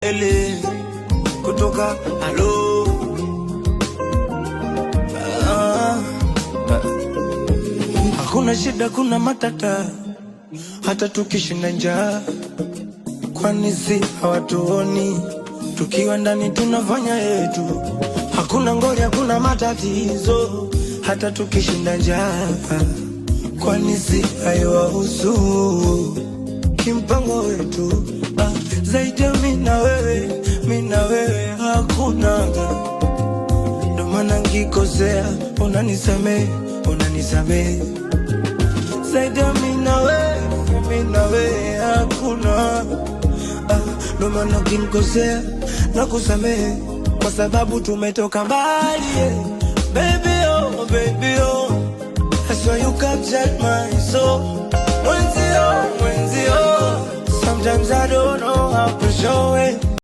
Ele kutoka halo hakuna shida, kuna matata, hata tukishinda njaa. Kwani si hawatuoni tukiwa ndani tunafanya yetu? Hakuna ngori, hakuna matatizo, hata tukishinda njaa. Kwani si haiwahusu kimpango wetu? Zaidi ya mimi na wewe hakuna. Ndo maana nikikosea unanisamehe. Zaidi ya mimi na wewe hakuna. Ndo maana nikikosea nakusamehe, kwa sababu tumetoka mbali. Baby oh, baby oh, that's why you captured my soul. Mwenzio, sometimes I don't know how to show it.